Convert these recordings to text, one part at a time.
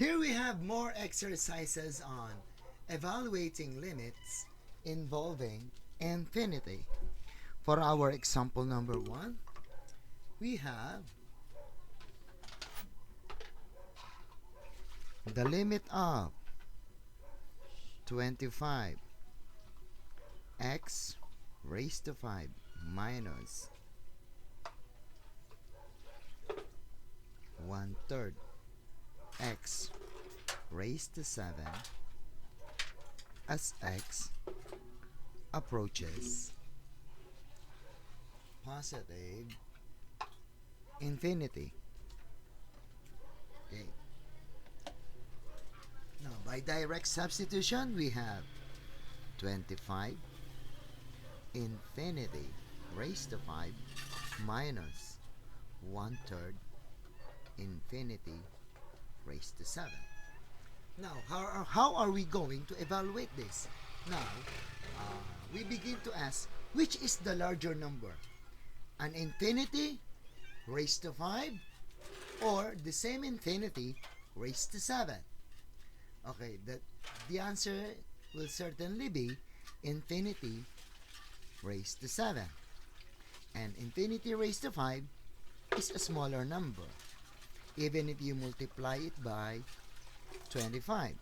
Here we have more exercises on evaluating limits involving infinity. For our example number 1, we have the limit of 25 x raised to 5 minus 1/3 x raised to 7 as x approaches positive infinity. Okay. Now, by direct substitution, we have 25 infinity raised to 5 minus 1/3 infinity raised to 7. Now, how are we going to evaluate this? Now, we begin to ask, which is the larger number? An infinity raised to 5 or the same infinity raised to 7? Okay, the answer will certainly be infinity raised to 7. And infinity raised to 5 is a smaller number, even if you multiply it by 25.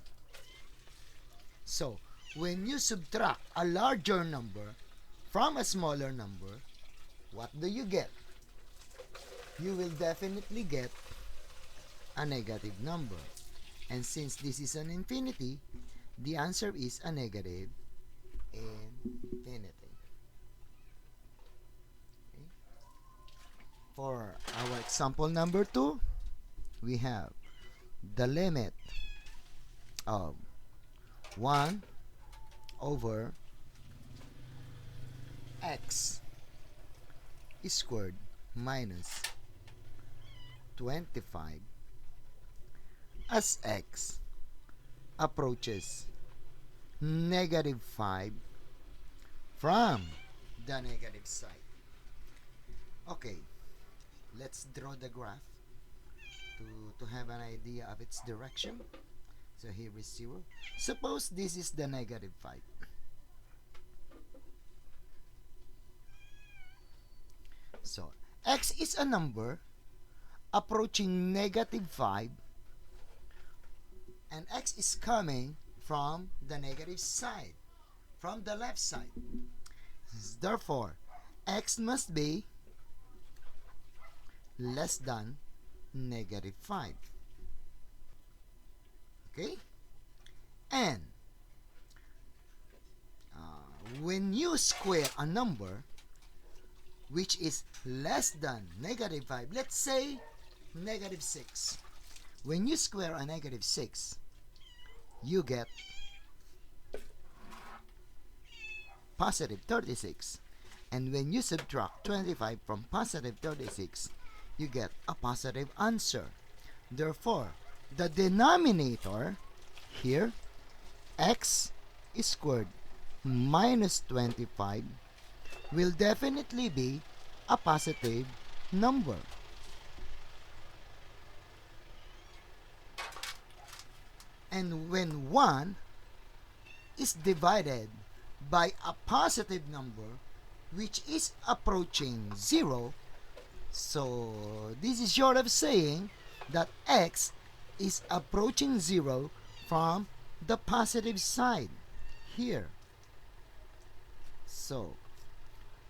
So, when you subtract a larger number from a smaller number, what do you get? You will definitely get a negative number. And since this is an infinity, the answer is a negative infinity. Okay. For our example number 2, we have the limit of 1 over x squared minus 25 as x approaches negative 5 from the negative side. Okay, let's draw the graph to have an idea of its direction. So here is 0. Suppose this is the negative 5. So, x is a number approaching negative 5, and x is coming from the negative side, from the left side. Therefore, x must be less than negative 5. Okay? And when you square a number which is less than negative 5, let's say negative 6. When you square a negative 6, you get positive 36. And when you subtract 25 from positive 36, you get a positive answer. Therefore, the denominator here, x squared minus 25, will definitely be a positive number. And when 1 is divided by a positive number which is approaching 0, so this is short of saying that x is approaching 0 from the positive side here. So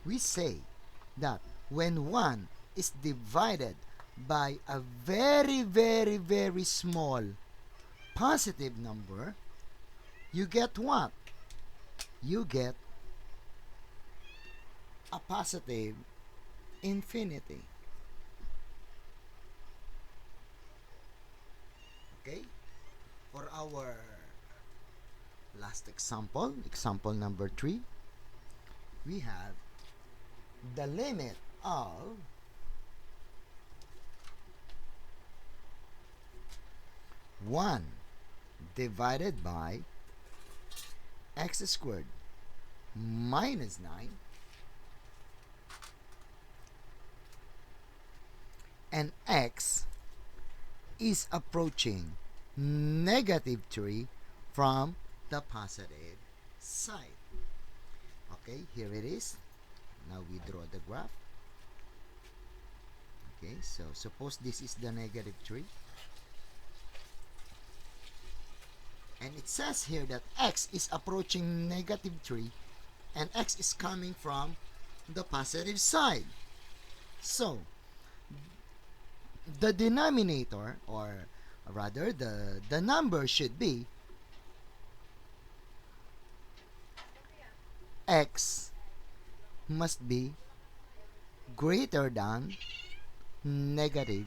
we say that when 1 is divided by a very, very, very small positive number, you get what? You get a positive infinity. Okay? For our last example, example number 3, we have the limit of 1 divided by x squared minus 9 and x is approaching negative 3 from the positive side. Okay, here it is. Now we draw the graph. Okay, so suppose this is the negative 3. And it says here that x is approaching negative 3 and x is coming from the positive side. So, the denominator, or rather the number should be x must be greater than negative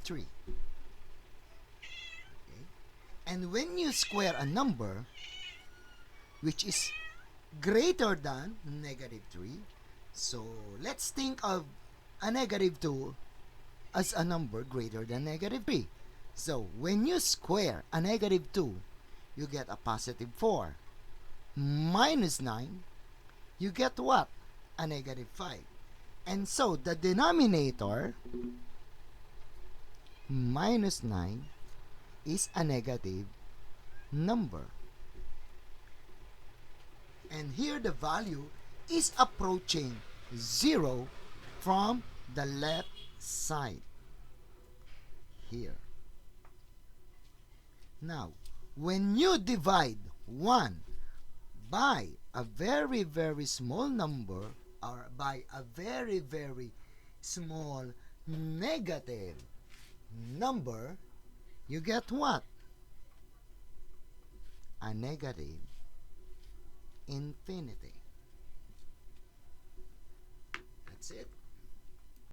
3. Okay? And when you square a number which is greater than negative 3, so let's think of a negative 2 as a number greater than negative 3. So when you square a negative 2, you get a positive 4. Minus 9, you get what? A negative 5. And so the denominator, minus 9, is a negative number. And here the value is approaching 0 from the left side. Here. Now, when you divide 1 by a very, very small number, or by a very, very small negative number, you get what? A negative infinity. That's it.